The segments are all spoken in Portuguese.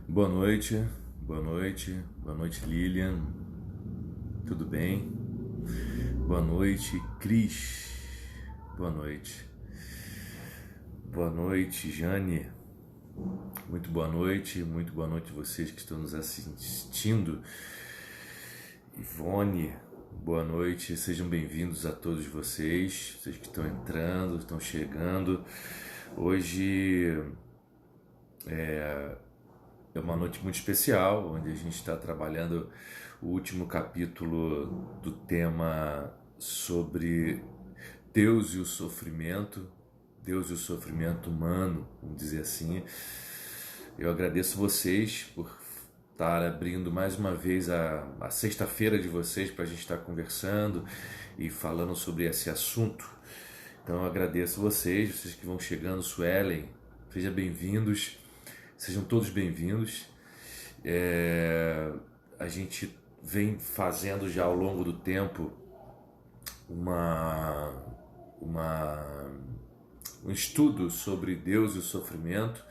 Boa noite, boa noite Lilian, tudo bem? Boa noite Cris, boa noite Jane, muito boa noite vocês que estão nos assistindo. Ivone, boa noite, sejam bem-vindos a todos vocês que estão entrando, estão chegando. Hoje é uma noite muito especial, onde a gente está trabalhando o último capítulo do tema sobre Deus e o sofrimento humano, vamos dizer assim. Eu agradeço vocês por estar abrindo mais uma vez a sexta-feira de vocês para a gente estar conversando e falando sobre esse assunto. Então eu agradeço vocês que vão chegando. Suelen, sejam bem-vindos. Sejam todos bem-vindos. A gente vem fazendo já ao longo do tempo um estudo sobre Deus e o sofrimento,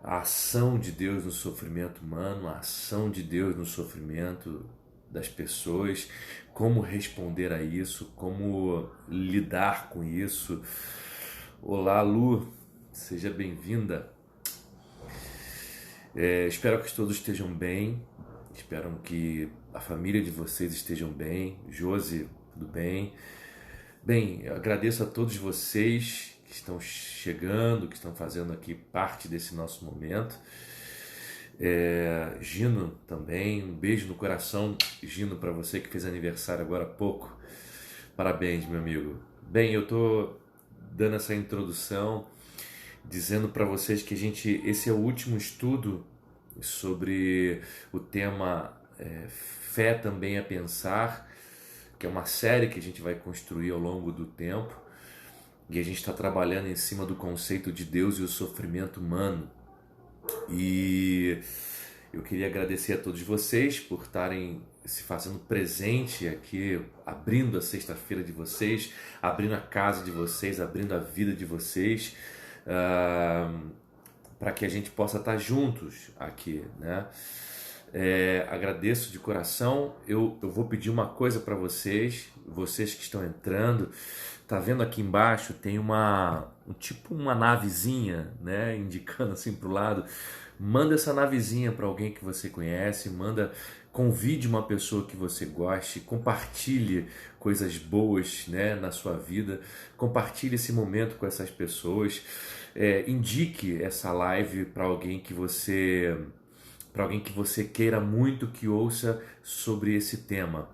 a ação de Deus no sofrimento humano, a ação de Deus no sofrimento das pessoas, como responder a isso, como lidar com isso. Olá, Lu, seja bem-vinda. Espero que todos estejam bem, espero que a família de vocês estejam bem. Josi, tudo bem? Bem, eu agradeço a todos vocês que estão chegando, que estão fazendo aqui parte desse nosso momento. Gino também, um beijo no coração, Gino, para você que fez aniversário agora há pouco. Parabéns, meu amigo. Bem, eu tô dando essa introdução dizendo para vocês que esse é o último estudo sobre o tema Fé Também é Pensar, que é uma série que a gente vai construir ao longo do tempo, e a gente está trabalhando em cima do conceito de Deus e o sofrimento humano. E eu queria agradecer a todos vocês por estarem se fazendo presente aqui, abrindo a sexta-feira de vocês, abrindo a casa de vocês, abrindo a vida de vocês, para que a gente possa estar juntos aqui, né? Agradeço de coração. Eu vou pedir uma coisa para vocês que estão entrando. Tá vendo aqui embaixo tem tipo uma navezinha, né, indicando assim para o lado. Manda essa navezinha para alguém que você conhece, convide uma pessoa que você goste, compartilhe coisas boas, né, na sua vida, compartilhe esse momento com essas pessoas, indique essa live para alguém que você queira muito que ouça sobre esse tema.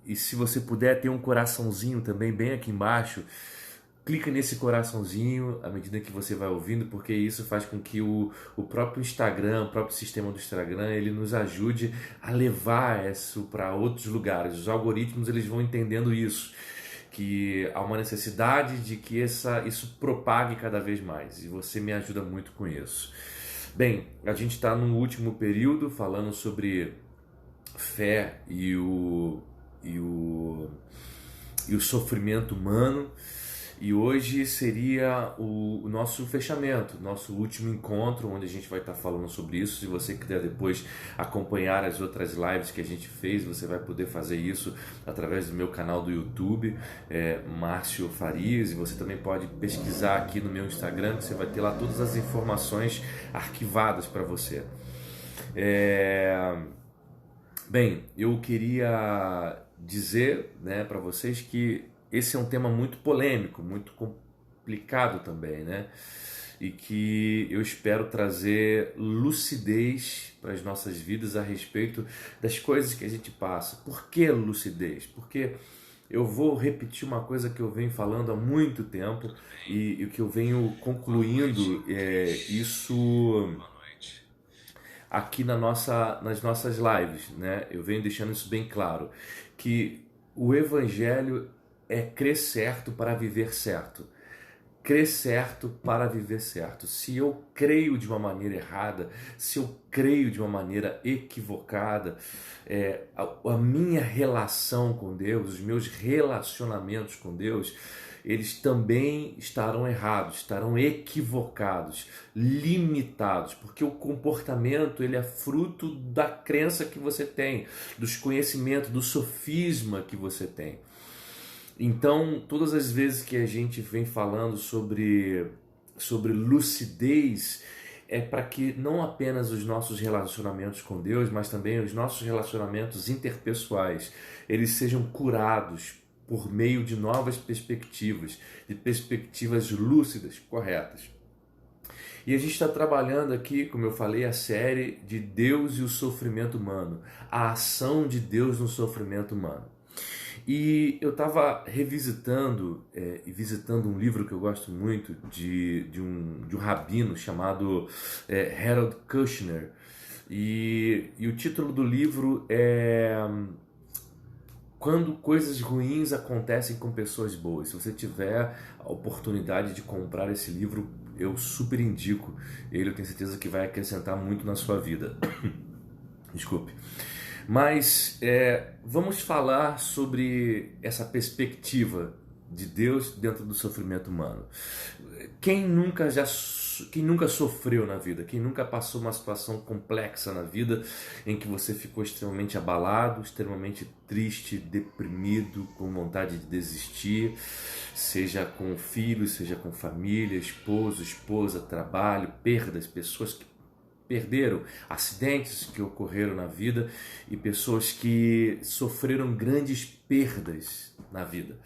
E se você puder ter um coraçãozinho também bem aqui embaixo, clica nesse coraçãozinho à medida que você vai ouvindo, porque isso faz com que o próprio Instagram, o próprio sistema do Instagram, ele nos ajude a levar isso para outros lugares. Os algoritmos, eles vão entendendo isso, que há uma necessidade de que isso propague cada vez mais, e você me ajuda muito com isso. Bem, a gente está no último período falando sobre fé e o sofrimento humano, e hoje seria o nosso fechamento, nosso último encontro, onde a gente vai estar falando sobre isso. Se você quiser depois acompanhar as outras lives que a gente fez, você vai poder fazer isso através do meu canal do YouTube, Márcio Farias, e você também pode pesquisar aqui no meu Instagram, que você vai ter lá todas as informações arquivadas para você. Bem, eu queria dizer, né, para vocês que esse é um tema muito polêmico, muito complicado também, né? E que eu espero trazer lucidez para as nossas vidas a respeito das coisas que a gente passa. Por que lucidez? Porque eu vou repetir uma coisa que eu venho falando há muito tempo e que eu venho concluindo isso aqui nas nossas lives, né? Eu venho deixando isso bem claro, que o Evangelho é crer certo para viver certo. Crer certo para viver certo. Se eu creio de uma maneira errada, se eu creio de uma maneira equivocada, a minha relação com Deus, os meus relacionamentos com Deus, eles também estarão errados, estarão equivocados, limitados, porque o comportamento ele é fruto da crença que você tem, dos conhecimentos, do sofisma que você tem. Então, todas as vezes que a gente vem falando sobre lucidez, é para que não apenas os nossos relacionamentos com Deus, mas também os nossos relacionamentos interpessoais, eles sejam curados por meio de novas perspectivas, de perspectivas lúcidas, corretas. E a gente está trabalhando aqui, como eu falei, a série de Deus e o sofrimento humano, a ação de Deus no sofrimento humano. E eu estava revisitando e visitando um livro que eu gosto muito de um rabino chamado Harold Kushner. E o título do livro é Quando Coisas Ruins Acontecem com Pessoas Boas. Se você tiver a oportunidade de comprar esse livro, eu super indico ele. Eu tenho certeza que vai acrescentar muito na sua vida. Desculpe. Mas vamos falar sobre essa perspectiva de Deus dentro do sofrimento humano. Quem nunca sofreu na vida? Quem nunca passou uma situação complexa na vida em que você ficou extremamente abalado, extremamente triste, deprimido, com vontade de desistir, seja com filhos, seja com família, esposo, esposa, trabalho, perdas, pessoas que perderam, acidentes que ocorreram na vida e pessoas que sofreram grandes perdas na vida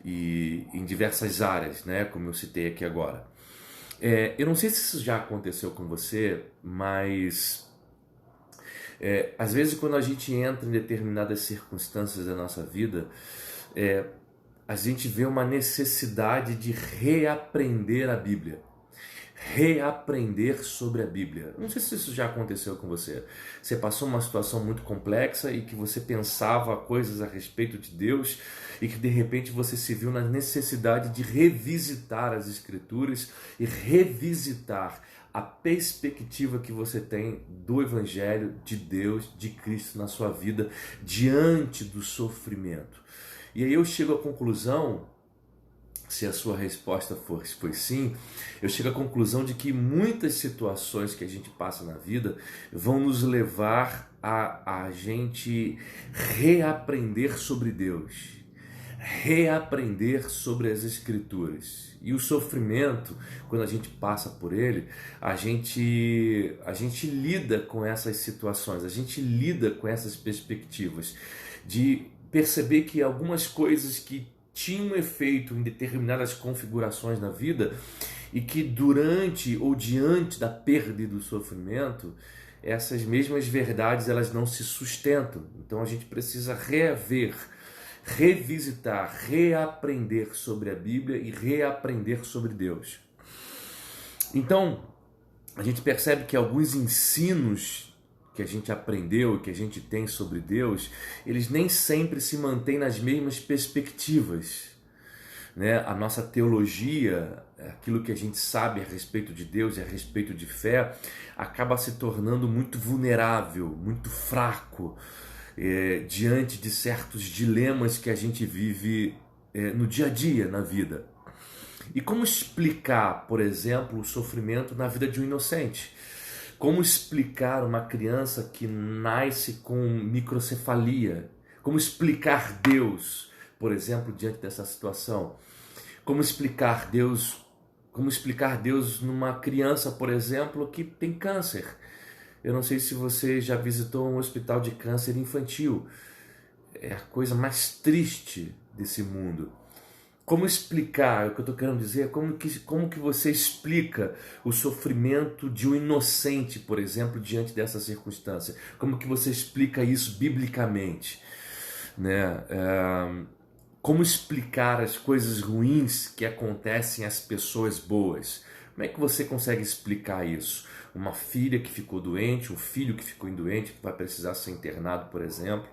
e em diversas áreas, né, como eu citei aqui agora. Eu não sei se isso já aconteceu com você, mas às vezes quando a gente entra em determinadas circunstâncias da nossa vida, a gente vê uma necessidade de reaprender a Bíblia. Reaprender sobre a Bíblia. Não sei se isso já aconteceu com você. Você passou uma situação muito complexa e que você pensava coisas a respeito de Deus e que de repente você se viu na necessidade de revisitar as Escrituras e revisitar a perspectiva que você tem do Evangelho, de Deus, de Cristo na sua vida diante do sofrimento. E aí eu chego à conclusão, se a sua resposta foi sim, eu chego à conclusão de que muitas situações que a gente passa na vida vão nos levar a gente reaprender sobre Deus, reaprender sobre as Escrituras. E o sofrimento, quando a gente passa por ele, a gente lida com essas situações, a gente lida com essas perspectivas de perceber que algumas coisas que tinha um efeito em determinadas configurações na vida e que durante ou diante da perda e do sofrimento, essas mesmas verdades elas não se sustentam. Então a gente precisa rever, revisitar, reaprender sobre a Bíblia e reaprender sobre Deus. Então a gente percebe que alguns ensinos que a gente aprendeu, que a gente tem sobre Deus, eles nem sempre se mantêm nas mesmas perspectivas, né? A nossa teologia, aquilo que a gente sabe a respeito de Deus e a respeito de fé, acaba se tornando muito vulnerável, muito fraco, diante de certos dilemas que a gente vive no dia a dia, na vida. E como explicar, por exemplo, o sofrimento na vida de um inocente? Como explicar uma criança que nasce com microcefalia? Como explicar Deus, por exemplo, diante dessa situação? Como explicar Deus numa criança, por exemplo, que tem câncer? Eu não sei se você já visitou um hospital de câncer infantil. É a coisa mais triste desse mundo. Como explicar, o que eu estou querendo dizer, como que você explica o sofrimento de um inocente, por exemplo, diante dessa circunstância? Como que você explica isso biblicamente? Né? Como explicar as coisas ruins que acontecem às pessoas boas? Como é que você consegue explicar isso? Uma filha que ficou doente, um filho que ficou doente, que vai precisar ser internado, por exemplo.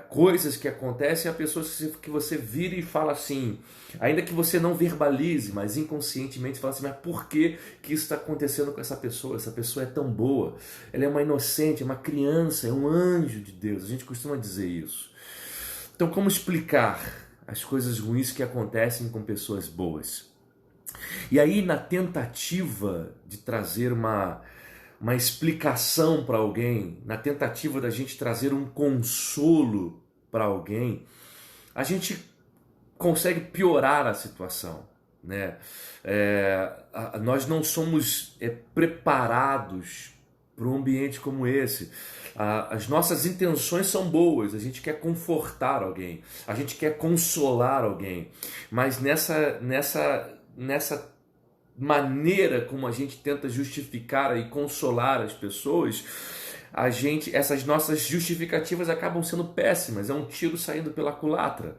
Coisas que acontecem a pessoas que você vira e fala assim, ainda que você não verbalize, mas inconscientemente fala assim, mas por que isso está acontecendo com essa pessoa? Essa pessoa é tão boa, ela é uma inocente, é uma criança, é um anjo de Deus, a gente costuma dizer isso. Então como explicar as coisas ruins que acontecem com pessoas boas. E aí, na tentativa de trazer uma explicação para alguém, na tentativa da gente trazer um consolo para alguém, a gente consegue piorar a situação, né? Nós não somos preparados para um ambiente como esse. As nossas intenções são boas, a gente quer confortar alguém, a gente quer consolar alguém, mas nessa maneira como a gente tenta justificar e consolar as pessoas, essas nossas justificativas acabam sendo péssimas, é um tiro saindo pela culatra.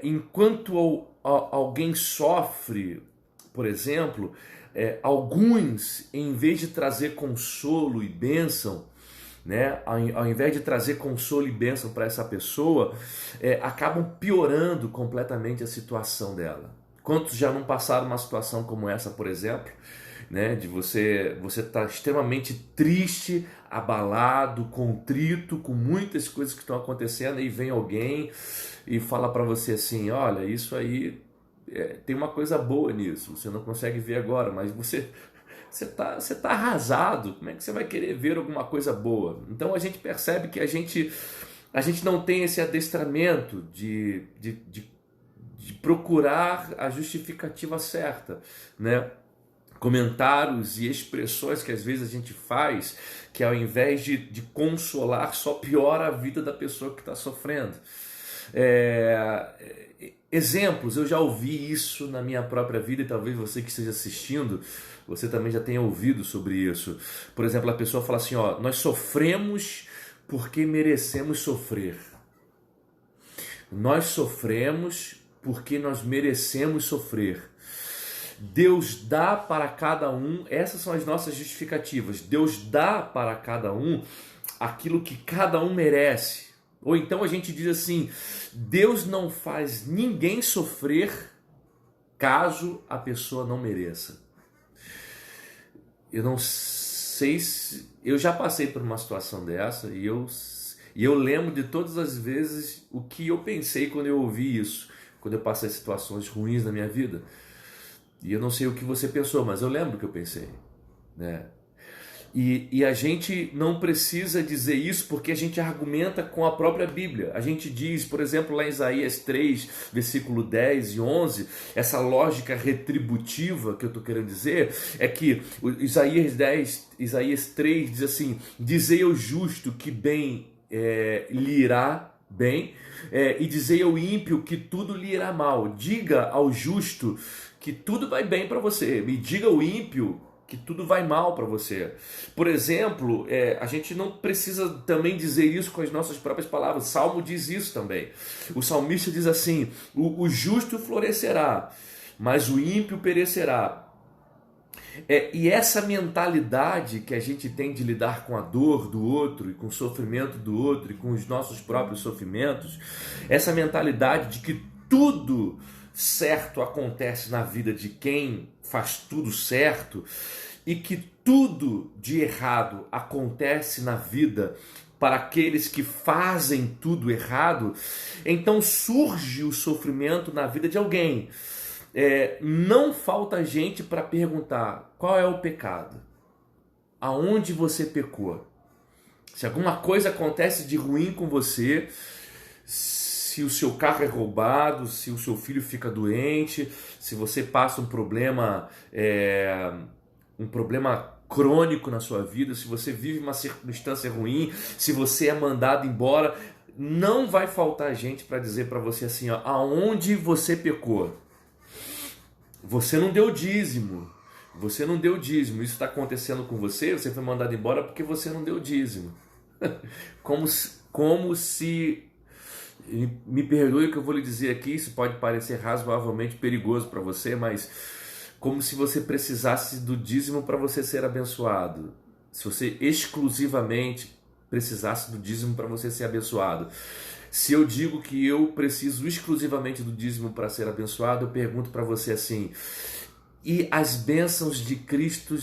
Enquanto alguém sofre, por exemplo, alguns, em vez de trazer consolo e bênção, né, ao invés de trazer consolo e bênção para essa pessoa, acabam piorando completamente a situação dela. Quantos já não passaram uma situação como essa, por exemplo, né, de você estar extremamente triste, abalado, contrito, com muitas coisas que estão acontecendo, e vem alguém e fala para você assim: olha, isso aí tem uma coisa boa nisso, você não consegue ver agora, mas você tá arrasado, como é que você vai querer ver alguma coisa boa? Então a gente percebe que a gente não tem esse adestramento de procurar a justificativa certa, né? Comentários e expressões que às vezes a gente faz, que ao invés de consolar, só piora a vida da pessoa que está sofrendo. Exemplos, eu já ouvi isso na minha própria vida, e talvez você que esteja assistindo, você também já tenha ouvido sobre isso. Por exemplo, a pessoa fala assim: ó, nós sofremos porque merecemos sofrer. Nós sofremos porque nós merecemos sofrer. Deus dá para cada um, essas são as nossas justificativas. Deus dá para cada um aquilo que cada um merece. Ou então a gente diz assim: Deus não faz ninguém sofrer caso a pessoa não mereça. Eu não sei se... Eu já passei por uma situação dessa e eu lembro de todas as vezes o que eu pensei quando eu ouvi isso, quando eu passei situações ruins na minha vida. E eu não sei o que você pensou, mas eu lembro o que eu pensei, né? E a gente não precisa dizer isso porque a gente argumenta com a própria Bíblia. A gente diz, por exemplo, lá em Isaías 3, versículo 10 e 11, essa lógica retributiva que eu estou querendo dizer é que Isaías 3 diz assim: dizei ao justo que bem lhe irá bem, e dizei ao ímpio que tudo lhe irá mal. Diga ao justo que tudo vai bem para você, e diga ao ímpio que tudo vai mal para você. Por exemplo, a gente não precisa também dizer isso com as nossas próprias palavras. O Salmo diz isso também. O salmista diz assim: o justo florescerá, mas o ímpio perecerá. E essa mentalidade que a gente tem de lidar com a dor do outro, e com o sofrimento do outro, e com os nossos próprios sofrimentos, essa mentalidade de que tudo certo acontece na vida de quem faz tudo certo, e que tudo de errado acontece na vida para aqueles que fazem tudo errado, então surge o sofrimento na vida de alguém. Não falta gente para perguntar: qual é o pecado? Aonde você pecou? Se alguma coisa acontece de ruim com você, se o seu carro é roubado, se o seu filho fica doente, se você passa um problema crônico na sua vida, se você vive uma circunstância ruim, se você é mandado embora, não vai faltar gente para dizer para você assim: ó, aonde você pecou? Você não deu dízimo. Você não deu dízimo. Isso está acontecendo com você. Você foi mandado embora porque você não deu dízimo. Como se... Me perdoe o que eu vou lhe dizer aqui. Isso pode parecer razoavelmente perigoso para você, mas como se você precisasse do dízimo para você ser abençoado. Se você exclusivamente precisasse do dízimo para você ser abençoado. Se eu digo que eu preciso exclusivamente do dízimo para ser abençoado, eu pergunto para você assim: e as bênçãos de Cristo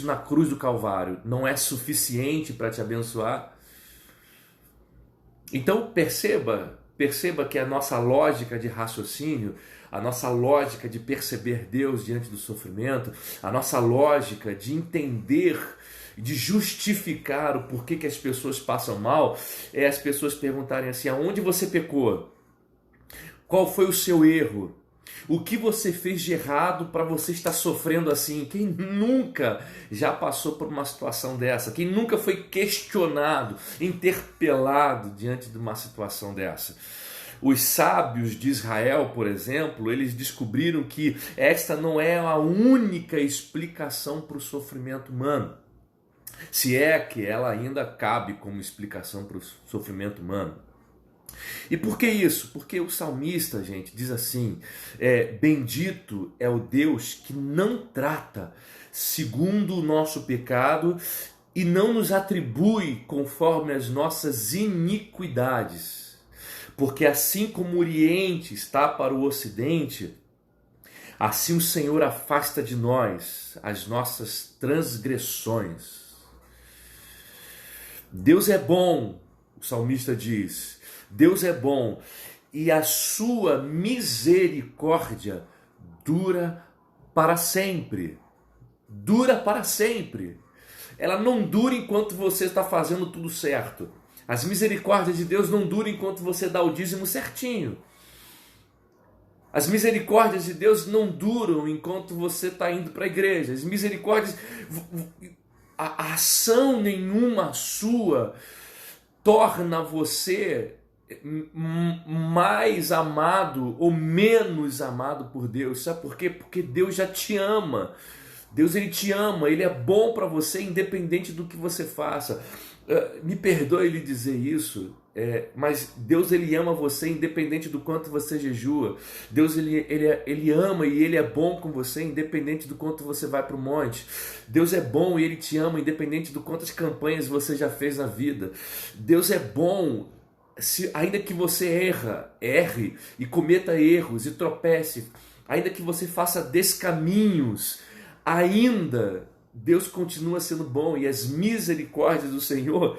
na cruz do Calvário não é suficiente para te abençoar? Então perceba perceba que a nossa lógica de raciocínio, a nossa lógica de perceber Deus diante do sofrimento, a nossa lógica de entender, de justificar o porquê que as pessoas passam mal, é as pessoas perguntarem assim: aonde você pecou? Qual foi o seu erro? O que você fez de errado para você estar sofrendo assim? Quem nunca já passou por uma situação dessa? Quem nunca foi questionado, interpelado diante de uma situação dessa? Os sábios de Israel, por exemplo, eles descobriram que esta não é a única explicação para o sofrimento humano. Se é que ela ainda cabe como explicação para o sofrimento humano. E por que isso? Porque o salmista, gente, diz assim: bendito é o Deus que não trata segundo o nosso pecado e não nos atribui conforme as nossas iniquidades. Porque assim como o Oriente está para o Ocidente, assim o Senhor afasta de nós as nossas transgressões. Deus é bom, o salmista diz, Deus é bom e a sua misericórdia dura para sempre. Dura para sempre. Ela não dura enquanto você está fazendo tudo certo. As misericórdias de Deus não duram enquanto você dá o dízimo certinho. As misericórdias de Deus não duram enquanto você está indo para a igreja. As misericórdias... A ação nenhuma sua torna você mais amado ou menos amado por Deus. Sabe por quê? Porque Deus já te ama. Deus, ele te ama, ele é bom para você independente do que você faça. Me perdoe lhe dizer isso, mas Deus, ele ama você independente do quanto você jejua. Deus, ele ama e ele é bom com você independente do quanto você vai para o monte. Deus é bom e ele te ama independente do quantas campanhas você já fez na vida. Deus é bom, ainda que você erre e cometa erros e tropece, ainda que você faça descaminhos, ainda Deus continua sendo bom e as misericórdias do Senhor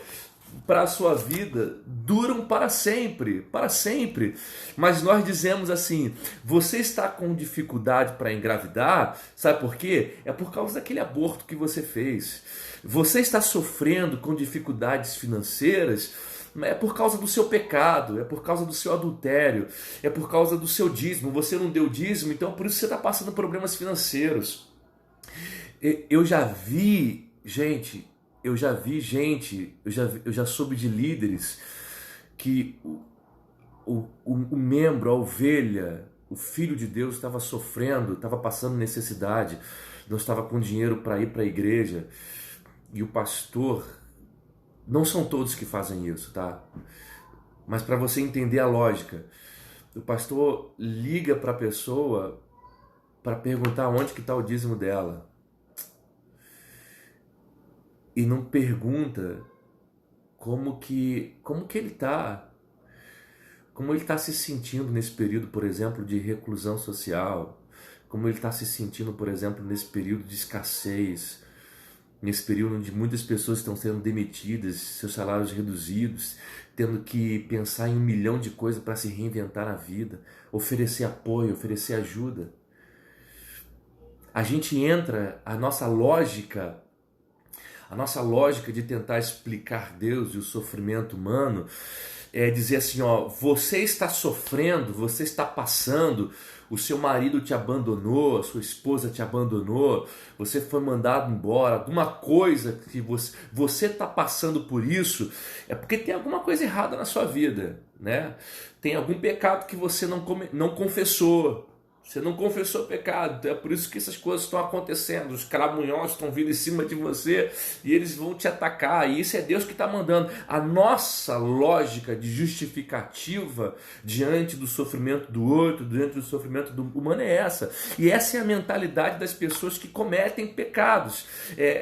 para a sua vida duram para sempre, para sempre. Mas nós dizemos assim: você está com dificuldade para engravidar, sabe por quê? É por causa daquele aborto que você fez. Você está sofrendo com dificuldades financeiras, é por causa do seu pecado, é por causa do seu adultério, é por causa do seu dízimo. Você não deu dízimo, então por isso você está passando problemas financeiros. Eu já soube de líderes que o membro, a ovelha, o filho de Deus estava sofrendo, estava passando necessidade, não estava com dinheiro para ir para a igreja, e o pastor, não são todos que fazem isso, tá? Mas para você entender a lógica, o pastor liga para a pessoa para perguntar onde que está o dízimo dela. E não pergunta como que ele está. Como ele está se sentindo nesse período, por exemplo, de reclusão social. Como ele está se sentindo, por exemplo, nesse período de escassez. Nesse período onde muitas pessoas estão sendo demitidas, seus salários reduzidos, tendo que pensar em 1 milhão de coisas para se reinventar na vida, oferecer apoio, oferecer ajuda. A gente entra, a nossa lógica de tentar explicar Deus e o sofrimento humano é dizer assim, ó, você está sofrendo, você está passando, o seu marido te abandonou, a sua esposa te abandonou, você foi mandado embora, alguma coisa que você está passando por isso, é porque tem alguma coisa errada na sua vida, né? Tem algum pecado que você não confessou. Você não confessou pecado, é por isso que essas coisas estão acontecendo. Os caramunhões estão vindo em cima de você e eles vão te atacar, e isso é Deus que está mandando. A nossa lógica de justificativa diante do sofrimento do outro, diante do sofrimento do humano é essa. E essa é a mentalidade das pessoas que cometem pecados.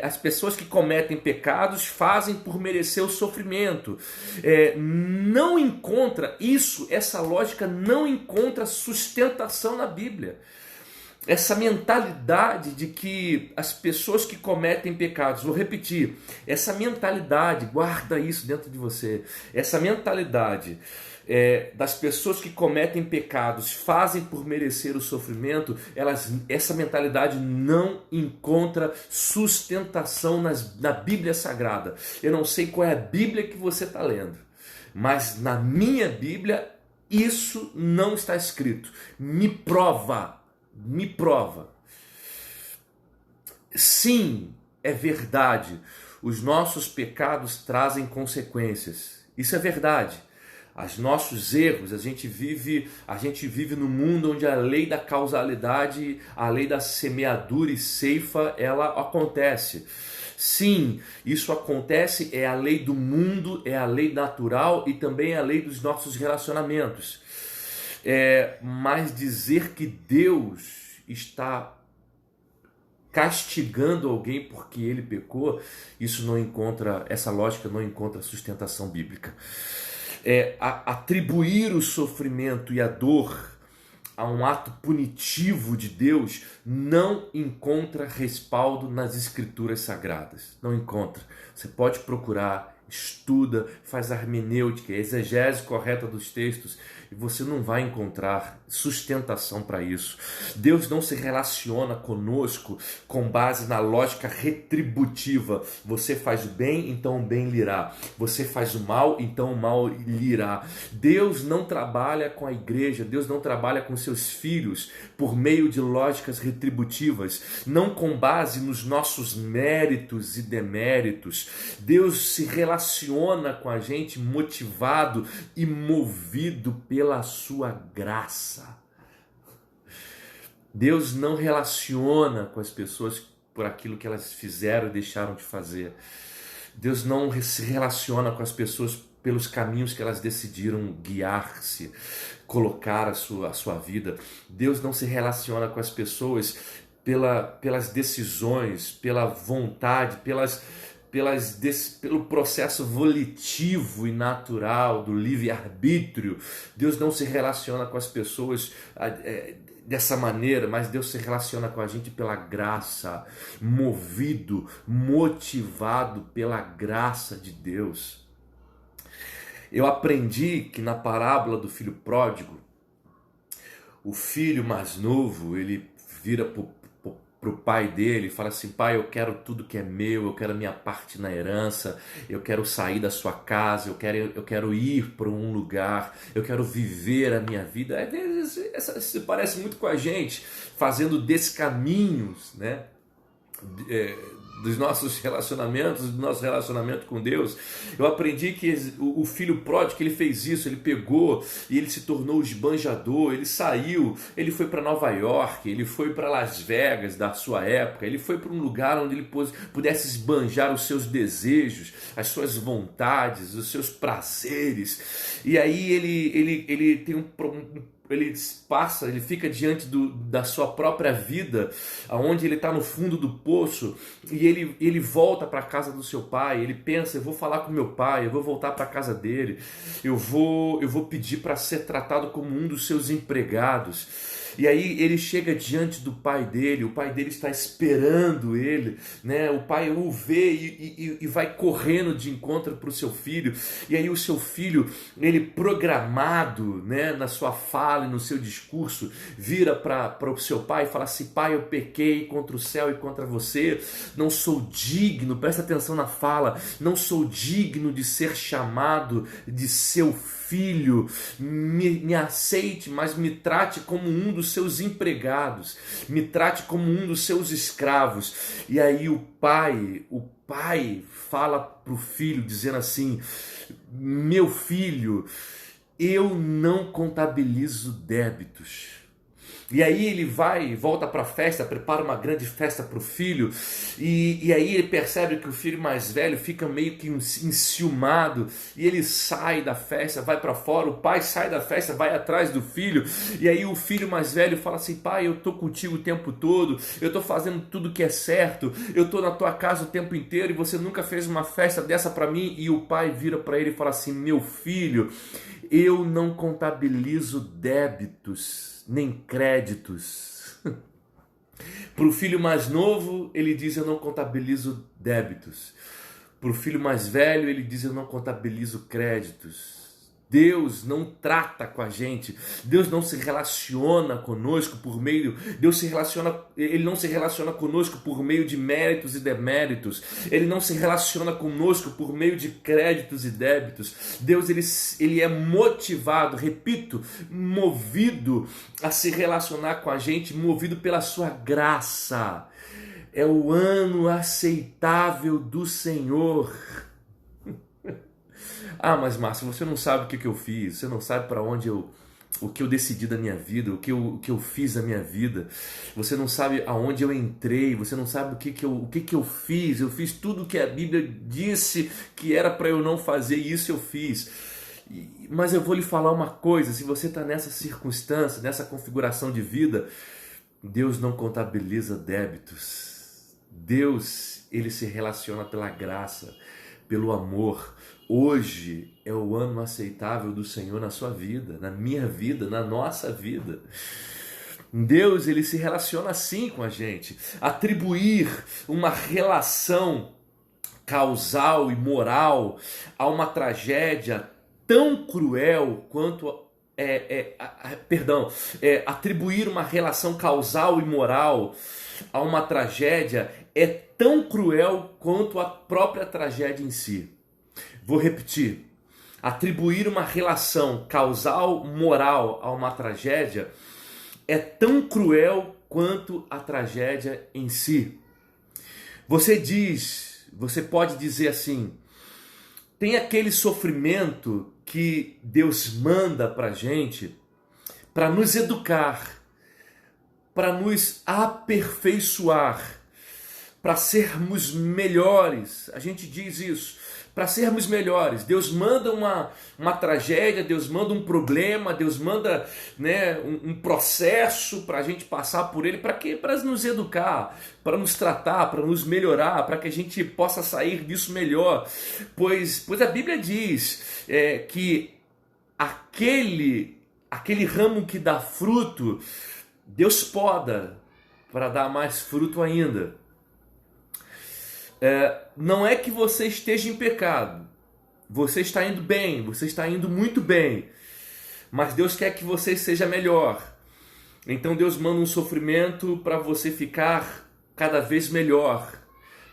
As pessoas que cometem pecados fazem por merecer o sofrimento. Não encontra isso, essa lógica não encontra sustentação na Bíblia. Essa mentalidade de que as pessoas que cometem pecados, vou repetir, essa mentalidade, guarda isso dentro de você, essa mentalidade das pessoas que cometem pecados, fazem por merecer o sofrimento, essa mentalidade não encontra sustentação na Bíblia Sagrada. Eu não sei qual é a Bíblia que você está lendo, mas na minha Bíblia isso não está escrito. Me prova, me prova. Sim, é verdade, os nossos pecados trazem consequências. Isso é verdade. Os nossos erros, a gente vive no mundo onde a lei da causalidade, a lei da semeadura e ceifa, ela acontece. Sim, isso acontece, é a lei do mundo, é a lei natural e também a lei dos nossos relacionamentos. Mas dizer que Deus está castigando alguém porque ele pecou, essa lógica não encontra sustentação bíblica. Atribuir o sofrimento e a dor a um ato punitivo de Deus não encontra respaldo nas escrituras sagradas. Não encontra. Você pode procurar, estuda, faz a hermenêutica, a exegese correta dos textos e você não vai encontrar sustentação para isso. Deus não se relaciona conosco com base na lógica retributiva. Você faz o bem, então o bem lhe irá. Você faz o mal, então o mal lhe irá. Deus não trabalha com a igreja, Deus não trabalha com seus filhos por meio de lógicas retributivas, não com base nos nossos méritos e deméritos. Deus se relaciona com a gente motivado e movido pela sua graça. Deus não relaciona com as pessoas por aquilo que elas fizeram e deixaram de fazer. Deus não se relaciona com as pessoas pelos caminhos que elas decidiram guiar-se, colocar a sua vida. Deus não se relaciona com as pessoas pelas decisões, pela vontade, pelo processo volitivo e natural do livre-arbítrio. Deus não se relaciona com as pessoas dessa maneira, mas Deus se relaciona com a gente pela graça, motivado pela graça de Deus. Eu aprendi que na parábola do filho pródigo, o filho mais novo, ele vira pro pai dele e fala assim: pai, eu quero tudo que é meu, eu quero a minha parte na herança, eu quero sair da sua casa, eu quero ir para um lugar, eu quero viver a minha vida. Às vezes isso parece muito com a gente, fazendo descaminhos, né? Dos nossos relacionamentos, do nosso relacionamento com Deus. Eu aprendi que o filho pródigo, ele fez isso, ele pegou e ele se tornou esbanjador, ele saiu, ele foi para Nova York, ele foi para Las Vegas da sua época, ele foi para um lugar onde ele pudesse esbanjar os seus desejos, as suas vontades, os seus prazeres. E aí ele tem ele fica diante da sua própria vida, onde ele está no fundo do poço, e ele volta para a casa do seu pai. Ele pensa: eu vou falar com meu pai, eu vou voltar para a casa dele, eu vou pedir para ser tratado como um dos seus empregados. E aí ele chega diante do pai dele, o pai dele está esperando ele, né? O pai o vê e vai correndo de encontro para o seu filho. E aí o seu filho, ele programado, né, na sua fala e no seu discurso, vira para o seu pai e fala assim: pai, eu pequei contra o céu e contra você, não sou digno, presta atenção na fala, não sou digno de ser chamado de seu filho, me aceite, mas me trate como um dos seus empregados, me trate como um dos seus escravos. E aí o pai fala para o filho, dizendo assim: meu filho, eu não contabilizo débitos. E aí ele volta para a festa, prepara uma grande festa para o filho, e aí ele percebe que o filho mais velho fica meio que enciumado, e ele sai da festa, vai para fora. O pai sai da festa, vai atrás do filho, e aí o filho mais velho fala assim: pai, eu estou contigo o tempo todo, eu estou fazendo tudo que é certo, eu estou na tua casa o tempo inteiro, e você nunca fez uma festa dessa para mim. E o pai vira para ele e fala assim: meu filho, eu não contabilizo débitos nem créditos. Para o filho mais novo, ele diz: eu não contabilizo débitos. Para o filho mais velho, ele diz: eu não contabilizo créditos. Deus não trata com a gente, Deus não se relaciona conosco por meio, Ele não se relaciona conosco por meio de méritos e deméritos, Ele não se relaciona conosco por meio de créditos e débitos. Deus, ele é motivado, repito, movido a se relacionar com a gente, movido pela sua graça. É o ano aceitável do Senhor. Ah, mas Márcio, você não sabe o que eu fiz, você não sabe para onde o que eu decidi da minha vida, o que eu fiz da minha vida, você não sabe aonde eu entrei, você não sabe o que eu fiz. Eu fiz tudo que a Bíblia disse que era para eu não fazer, e isso eu fiz. Mas eu vou lhe falar uma coisa: se você está nessa circunstância, nessa configuração de vida, Deus não contabiliza débitos. Deus, ele se relaciona pela graça, pelo amor. Hoje é o ano aceitável do Senhor na sua vida, na minha vida, na nossa vida. Deus, ele se relaciona assim com a gente. Atribuir uma relação causal e moral a uma tragédia tão cruel quanto atribuir uma relação causal e moral a uma tragédia é tão cruel quanto a própria tragédia em si. Vou repetir: atribuir uma relação causal moral a uma tragédia é tão cruel quanto a tragédia em si. Você pode dizer assim: tem aquele sofrimento que Deus manda para a gente para nos educar, para nos aperfeiçoar, para sermos melhores. A gente diz isso, para sermos melhores. Deus manda uma tragédia, Deus manda um problema, Deus manda, né, um processo para a gente passar por ele. Para quê? Para nos educar, para nos tratar, para nos melhorar, para que a gente possa sair disso melhor. Pois a Bíblia diz que aquele ramo que dá fruto, Deus poda para dar mais fruto ainda. Não é que você esteja em pecado, você está indo bem, você está indo muito bem, mas Deus quer que você seja melhor. Então Deus manda um sofrimento para você ficar cada vez melhor,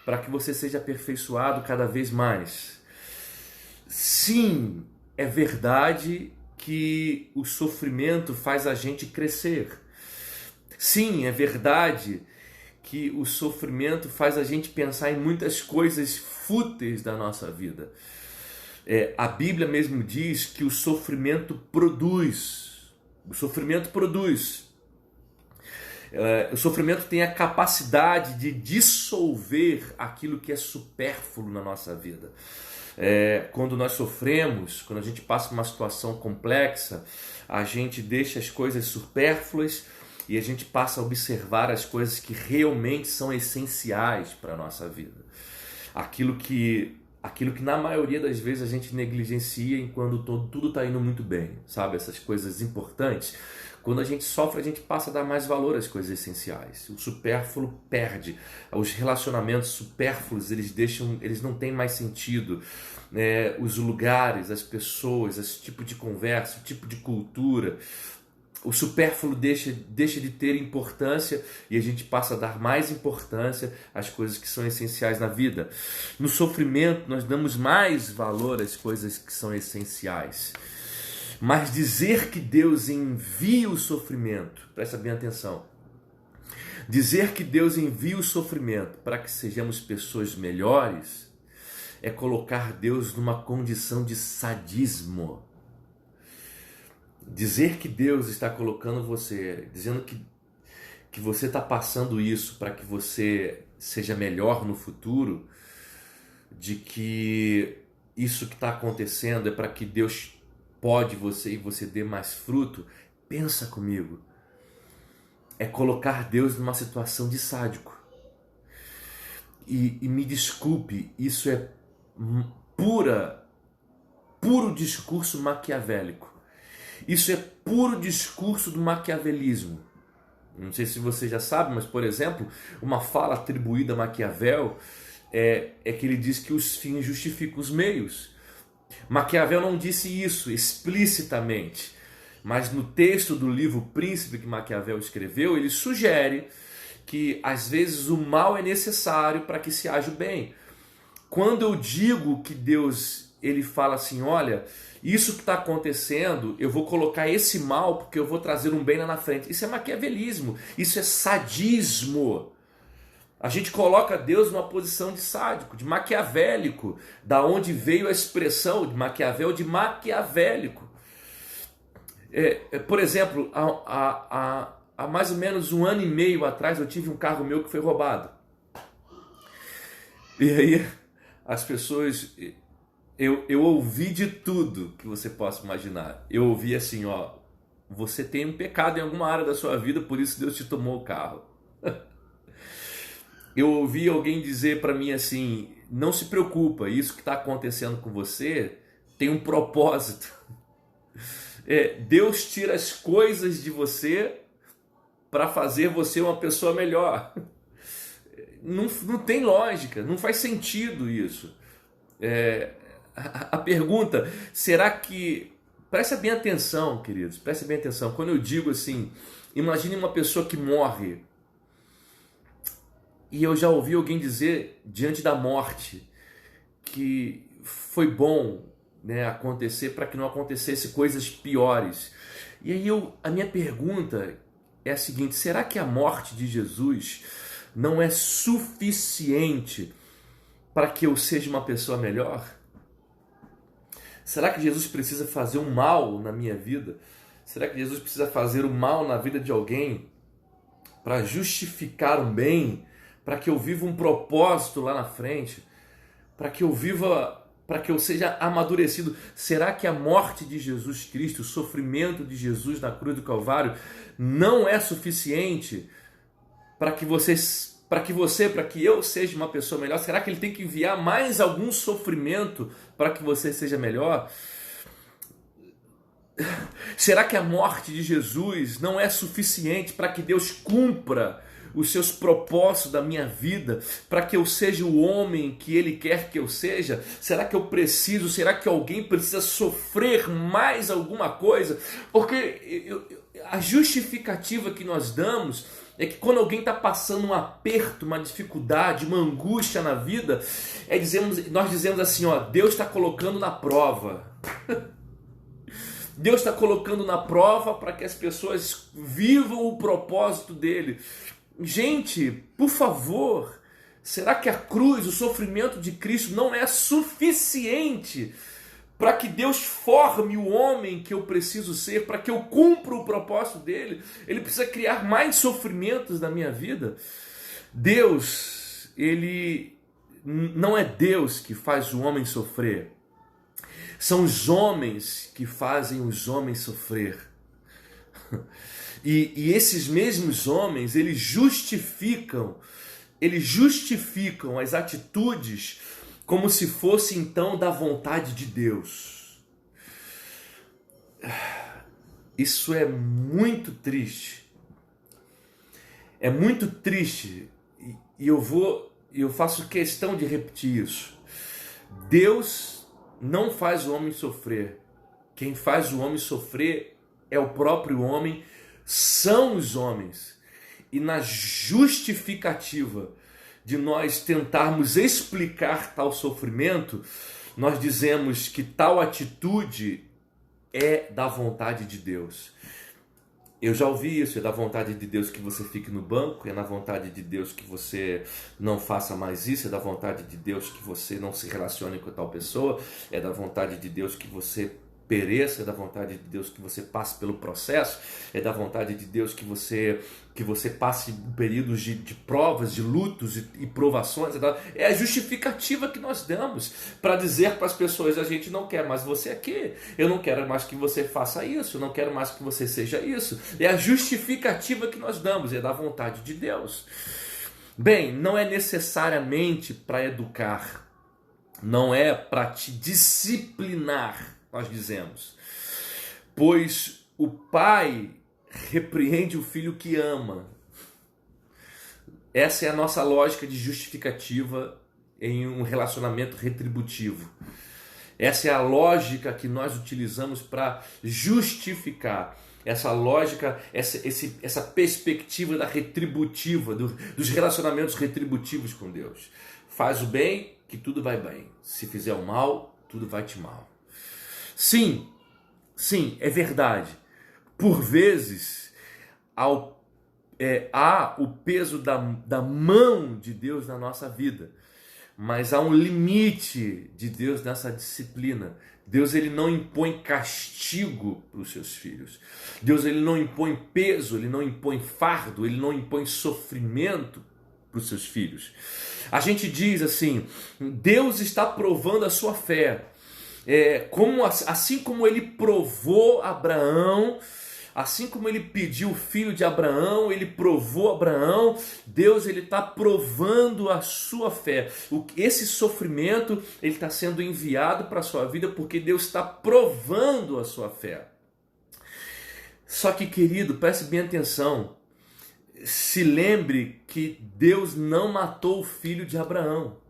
para que você seja aperfeiçoado cada vez mais. Sim, é verdade que o sofrimento faz a gente crescer. Sim, é verdade que o sofrimento faz a gente pensar em muitas coisas fúteis da nossa vida. A Bíblia mesmo diz que o sofrimento produz. O sofrimento produz. O sofrimento tem a capacidade de dissolver aquilo que é supérfluo na nossa vida. Quando nós sofremos, quando a gente passa por uma situação complexa, a gente deixa as coisas supérfluas e a gente passa a observar as coisas que realmente são essenciais para a nossa vida. Aquilo que na maioria das vezes a gente negligencia enquanto tudo está indo muito bem, sabe? Essas coisas importantes. Quando a gente sofre, a gente passa a dar mais valor às coisas essenciais. O supérfluo perde. Os relacionamentos supérfluos, eles não têm mais sentido. Os lugares, as pessoas, esse tipo de conversa, o tipo de cultura, o supérfluo deixa de ter importância e a gente passa a dar mais importância às coisas que são essenciais na vida. No sofrimento, nós damos mais valor às coisas que são essenciais. Mas dizer que Deus envia o sofrimento, presta bem atenção, dizer que Deus envia o sofrimento para que sejamos pessoas melhores é colocar Deus numa condição de sadismo. Dizer que Deus está colocando você, dizendo que você está passando isso para que você seja melhor no futuro, de que isso que está acontecendo é para que Deus pode você e você dê mais fruto, pensa comigo. É colocar Deus numa situação de sádico. E me desculpe, isso é puro discurso maquiavélico. Isso é puro discurso do maquiavelismo. Não sei se você já sabe, mas, por exemplo, uma fala atribuída a Maquiavel é que ele diz que os fins justificam os meios. Maquiavel não disse isso explicitamente, mas no texto do livro Príncipe que Maquiavel escreveu, ele sugere que às vezes o mal é necessário para que se haja o bem. Quando eu digo que Deus, ele fala assim, olha, isso que está acontecendo, eu vou colocar esse mal porque eu vou trazer um bem lá na frente. Isso é maquiavelismo, isso é sadismo. A gente coloca Deus numa posição de sádico, de maquiavélico, da onde veio a expressão de Maquiavel, de maquiavélico. Por exemplo, há mais ou menos 1 ano e meio atrás eu tive um carro meu que foi roubado. E aí as pessoas... Eu ouvi de tudo que você possa imaginar. Eu ouvi assim, ó, você tem um pecado em alguma área da sua vida, por isso Deus te tomou o carro. Eu ouvi alguém dizer para mim assim, não se preocupa, isso que está acontecendo com você tem um propósito. Deus tira as coisas de você para fazer você uma pessoa melhor. Não tem lógica, não faz sentido isso. A pergunta, será que... Presta bem atenção, queridos, presta bem atenção. Quando eu digo assim, imagine uma pessoa que morre. E eu já ouvi alguém dizer, diante da morte, que foi bom, né, acontecer para que não acontecesse coisas piores. E aí a minha pergunta é a seguinte, será que a morte de Jesus não é suficiente para que eu seja uma pessoa melhor? Será que Jesus precisa fazer um mal na minha vida? Será que Jesus precisa fazer o mal na vida de alguém para justificar um bem, para que eu viva um propósito lá na frente, para que eu seja amadurecido? Será que a morte de Jesus Cristo, o sofrimento de Jesus na cruz do Calvário, não é suficiente para que eu seja uma pessoa melhor? Será que ele tem que enviar mais algum sofrimento para que você seja melhor? Será que a morte de Jesus não é suficiente para que Deus cumpra os seus propósitos da minha vida, para que eu seja o homem que Ele quer que eu seja? Será que alguém precisa sofrer mais alguma coisa? Porque a justificativa que nós damos é que quando alguém está passando um aperto, uma dificuldade, uma angústia na vida, nós dizemos assim, ó, Deus está colocando na prova. Deus está colocando na prova para que as pessoas vivam o propósito dele. Gente, por favor, será que a cruz, o sofrimento de Cristo não é suficiente para que Deus forme o homem que eu preciso ser, para que eu cumpra o propósito dele? Ele precisa criar mais sofrimentos na minha vida? Deus, ele não é Deus que faz o homem sofrer. São os homens que fazem os homens sofrer. E esses mesmos homens, eles justificam as atitudes como se fosse então da vontade de Deus. Isso é muito triste. É muito triste. E eu faço questão de repetir isso. Deus não faz o homem sofrer. Quem faz o homem sofrer é o próprio homem, são os homens. E na justificativa de nós tentarmos explicar tal sofrimento, nós dizemos que tal atitude é da vontade de Deus. Eu já ouvi isso, é da vontade de Deus que você fique no banco, é da vontade de Deus que você não faça mais isso, é da vontade de Deus que você não se relacione com tal pessoa, é da vontade de Deus que você pereça, é da vontade de Deus que você passe pelo processo, é da vontade de Deus que você passe períodos de provas, de lutos e provações. É a justificativa que nós damos para dizer para as pessoas, a gente não quer mais você aqui, eu não quero mais que você faça isso, eu não quero mais que você seja isso. É a justificativa que nós damos, é da vontade de Deus. Bem, não é necessariamente para educar, não é para te disciplinar, nós dizemos, pois o pai repreende o filho que ama. Essa é a nossa lógica de justificativa em um relacionamento retributivo. Essa é a lógica que nós utilizamos para justificar. Essa lógica, essa perspectiva da retributiva, dos relacionamentos retributivos com Deus. Faz o bem, que tudo vai bem. Se fizer o mal, tudo vai te mal. Sim, é verdade. Por vezes, há o peso da mão de Deus na nossa vida. Mas há um limite de Deus nessa disciplina. Deus, ele não impõe castigo para os seus filhos. Deus, ele não impõe peso, ele não impõe fardo, ele não impõe sofrimento para os seus filhos. A gente diz assim, Deus está provando a sua fé. Assim como ele provou Abraão, assim como ele pediu o filho de Abraão, ele provou Abraão, Deus, ele está provando a sua fé. Esse sofrimento, ele está sendo enviado para a sua vida porque Deus está provando a sua fé. Só que, querido, preste bem atenção. Se lembre que Deus não matou o filho de Abraão.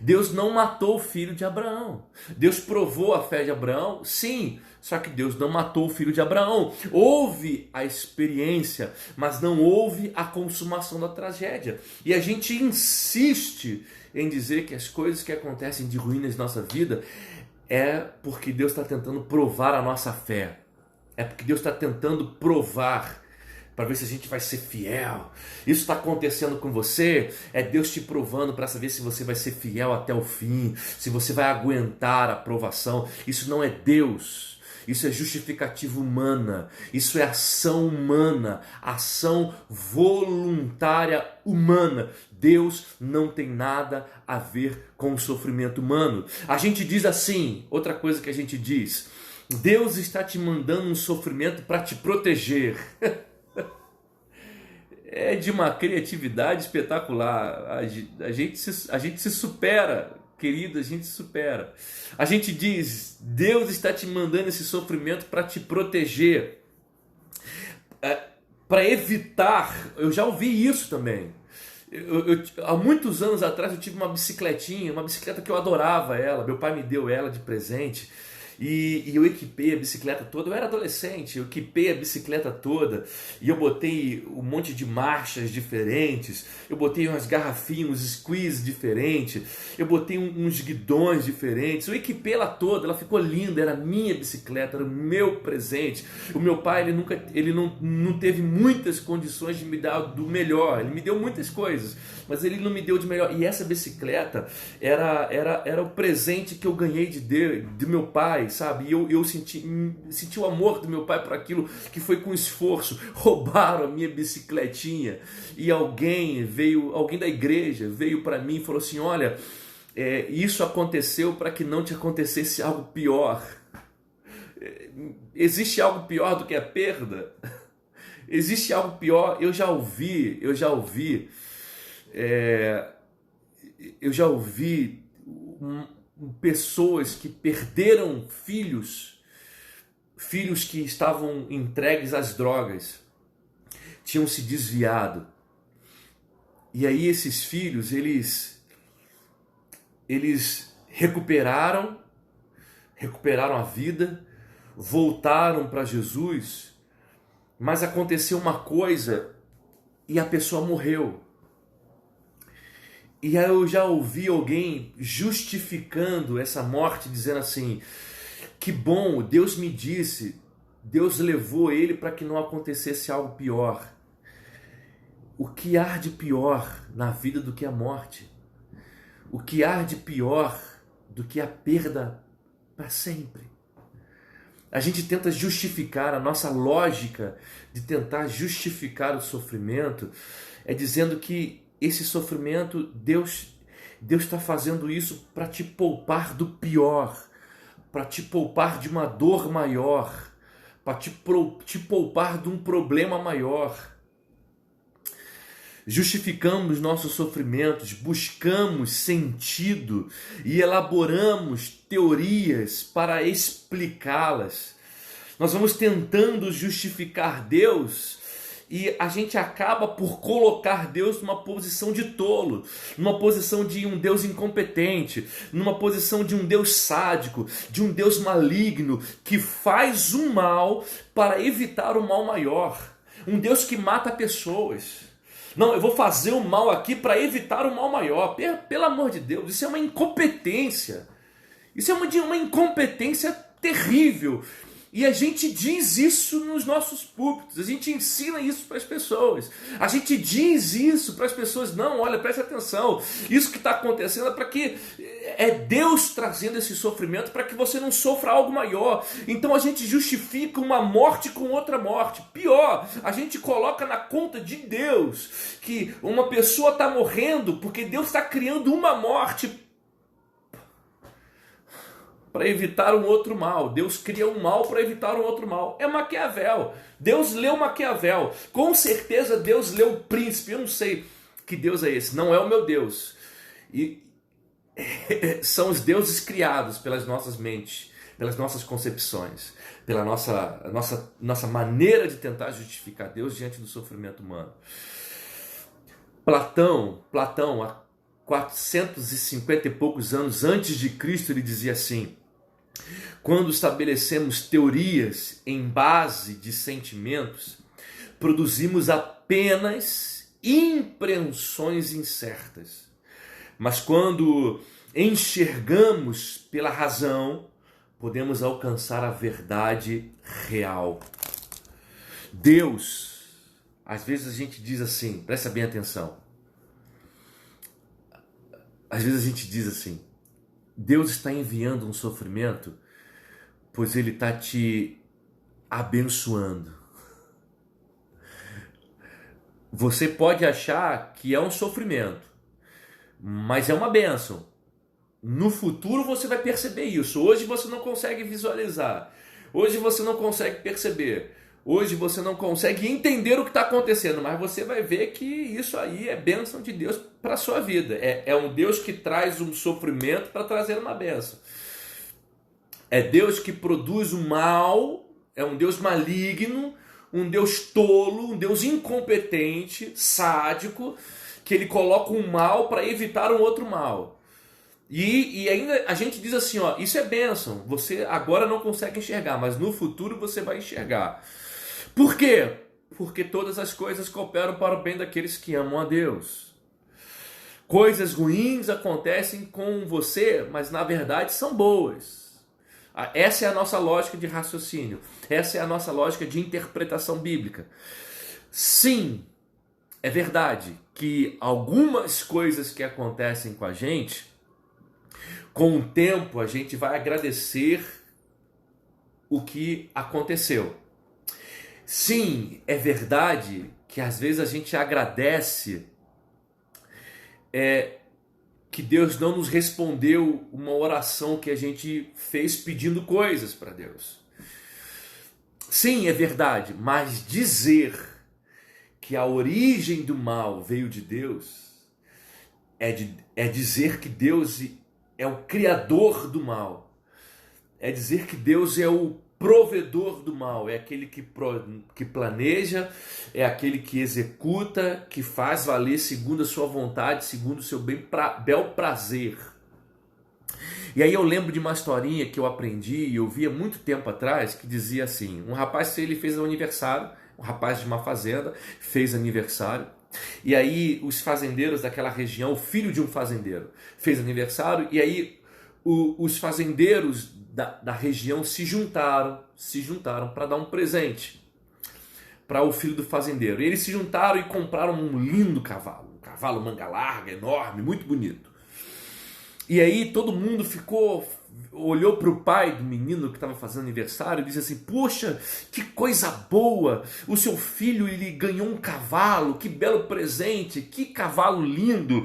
Deus não matou o filho de Abraão. Deus provou a fé de Abraão, sim, só que Deus não matou o filho de Abraão. Houve a experiência, mas não houve a consumação da tragédia. E a gente insiste em dizer que as coisas que acontecem de ruínas na nossa vida é porque Deus está tentando provar a nossa fé. É porque Deus está tentando provar para ver se a gente vai ser fiel. Isso está acontecendo com você, é Deus te provando para saber se você vai ser fiel até o fim, se você vai aguentar a provação. Isso não é Deus, isso é justificativa humana, isso é ação humana, ação voluntária humana. Deus não tem nada a ver com o sofrimento humano. A gente diz assim, outra coisa que a gente diz, Deus está te mandando um sofrimento para te proteger. É de uma criatividade espetacular. A gente se supera, querido, a gente se supera. A gente diz, Deus está te mandando esse sofrimento para te proteger, para evitar. Eu já ouvi isso também. Há muitos anos atrás eu tive uma bicicletinha, uma bicicleta que eu adorava ela. Meu pai me deu ela de presente. E eu equipei a bicicleta toda, eu era adolescente, eu equipei a bicicleta toda e eu botei um monte de marchas diferentes, eu botei umas garrafinhas, uns squeeze diferentes, eu botei uns guidões diferentes, eu equipei ela toda, ela ficou linda, era minha bicicleta, era o meu presente. O meu pai, ele não teve muitas condições de me dar do melhor, ele me deu muitas coisas, mas ele não me deu de melhor. E essa bicicleta era o presente que eu ganhei de meu pai, sabe? E eu senti o amor do meu pai por aquilo que foi com esforço. Roubaram a minha bicicletinha e alguém da igreja veio para mim e falou assim, olha, isso aconteceu para que não te acontecesse algo pior. Existe algo pior do que a perda? Existe algo pior? Eu já ouvi pessoas que perderam filhos que estavam entregues às drogas, tinham se desviado. E aí esses filhos, eles recuperaram a vida, voltaram para Jesus, mas aconteceu uma coisa e a pessoa morreu. E aí eu já ouvi alguém justificando essa morte, dizendo assim, que bom, Deus me disse, Deus levou ele para que não acontecesse algo pior. O que há de pior na vida do que a morte? O que há de pior do que a perda para sempre? A gente tenta justificar, a nossa lógica de tentar justificar o sofrimento é dizendo que esse sofrimento, Deus está fazendo isso para te poupar do pior, para te poupar de uma dor maior, para te poupar de um problema maior. Justificamos nossos sofrimentos, buscamos sentido e elaboramos teorias para explicá-las. Nós vamos tentando justificar Deus E a gente acaba por colocar Deus numa posição de tolo, numa posição de um Deus incompetente, numa posição de um Deus sádico, de um Deus maligno, que faz o mal para evitar o mal maior. Um Deus que mata pessoas. Não, eu vou fazer o mal aqui para evitar o mal maior. Pelo amor de Deus, isso é uma incompetência. Isso é uma incompetência terrível. E a gente diz isso nos nossos púlpitos, a gente ensina isso para as pessoas. A gente diz isso para as pessoas, não, olha, preste atenção, isso que está acontecendo é para que é Deus trazendo esse sofrimento para que você não sofra algo maior. Então a gente justifica uma morte com outra morte. Pior, a gente coloca na conta de Deus que uma pessoa está morrendo porque Deus está criando uma morte para evitar um outro mal. Deus cria um mal para evitar um outro mal. É Maquiavel. Deus leu Maquiavel. Com certeza Deus leu o Príncipe. Eu não sei que Deus é esse. Não é o meu Deus. E são os deuses criados pelas nossas mentes, pelas nossas concepções, pela nossa maneira de tentar justificar Deus diante do sofrimento humano. Platão, há 450 e poucos anos antes de Cristo, ele dizia assim: quando estabelecemos teorias em base de sentimentos, produzimos apenas impressões incertas. Mas quando enxergamos pela razão, podemos alcançar a verdade real. Deus, às vezes a gente diz assim, presta bem atenção. Às vezes a gente diz assim: Deus está enviando um sofrimento, pois Ele está te abençoando. Você pode achar que é um sofrimento, mas é uma bênção. No futuro você vai perceber isso. Hoje você não consegue visualizar. Hoje você não consegue perceber. Hoje você não consegue entender o que está acontecendo, mas você vai ver que isso aí é bênção de Deus para a sua vida. É um Deus que traz um sofrimento para trazer uma bênção. É Deus que produz o mal, é um Deus maligno, um Deus tolo, um Deus incompetente, sádico, que ele coloca um mal para evitar um outro mal. E ainda a gente diz assim, ó, isso é bênção, você agora não consegue enxergar, mas no futuro você vai enxergar. Por quê? Porque todas as coisas cooperam para o bem daqueles que amam a Deus. Coisas ruins acontecem com você, mas na verdade são boas. Essa é a nossa lógica de raciocínio. Essa é a nossa lógica de interpretação bíblica. Sim, é verdade que algumas coisas que acontecem com a gente, com o tempo a gente vai agradecer o que aconteceu. Sim, é verdade que às vezes a gente agradece que Deus não nos respondeu uma oração que a gente fez pedindo coisas para Deus. Sim, é verdade, mas dizer que a origem do mal veio de Deus é dizer que Deus é o criador do mal. É dizer que Deus é o provedor do mal, é aquele que planeja, é aquele que executa, que faz valer segundo a sua vontade, segundo o seu bel prazer. E aí eu lembro de uma historinha que eu aprendi e eu vi há muito tempo atrás, que dizia assim: um rapaz, ele fez um aniversário, um rapaz de uma fazenda fez aniversário, e aí os fazendeiros daquela região, o filho de um fazendeiro fez aniversário, e aí os fazendeiros da região se juntaram para dar um presente para o filho do fazendeiro. E eles se juntaram e compraram um lindo cavalo, um cavalo manga larga, enorme, muito bonito. E aí todo mundo olhou para o pai do menino que estava fazendo aniversário e disse assim: poxa, que coisa boa, o seu filho ele ganhou um cavalo, que belo presente, que cavalo lindo.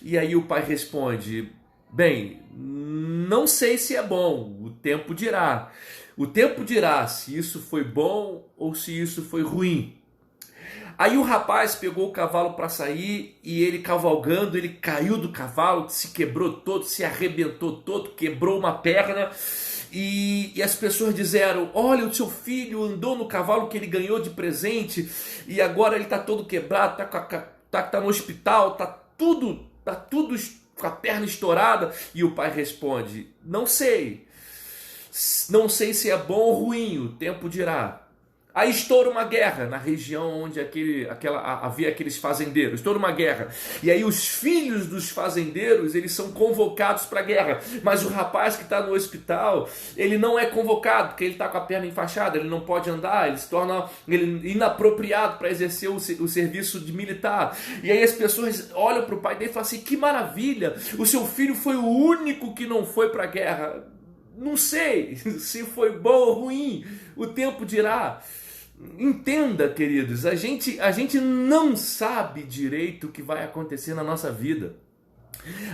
E aí o pai responde: bem, não sei se é bom, o tempo dirá. O tempo dirá se isso foi bom ou se isso foi ruim. Aí o rapaz pegou o cavalo para sair e ele cavalgando, ele caiu do cavalo, se quebrou todo, se arrebentou todo, quebrou uma perna E as pessoas disseram: olha, o seu filho andou no cavalo que ele ganhou de presente e agora ele está todo quebrado, tá no hospital, tá tudo com a perna estourada. E o pai responde: não sei se é bom ou ruim, o tempo dirá. Aí estoura uma guerra na região onde havia aqueles fazendeiros. Estoura uma guerra. E aí os filhos dos fazendeiros, eles são convocados para a guerra. Mas o rapaz que está no hospital, ele não é convocado, porque ele está com a perna enfaixada, ele não pode andar, ele se torna inapropriado para exercer o serviço de militar. E aí as pessoas olham para o pai dele e falam assim: que maravilha, o seu filho foi o único que não foi para a guerra. Não sei se foi bom ou ruim, o tempo dirá. Entenda, queridos, a gente não sabe direito o que vai acontecer na nossa vida.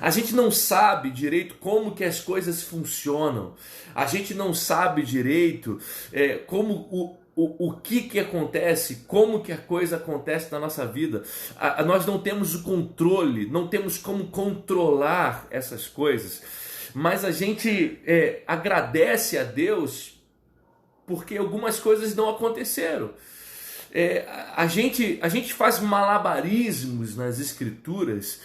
A gente não sabe direito como que as coisas funcionam. A gente não sabe direito como o que acontece, como que a coisa acontece na nossa vida. Nós não temos o controle, não temos como controlar essas coisas. Mas a gente agradece a Deus porque algumas coisas não aconteceram. A gente faz malabarismos nas Escrituras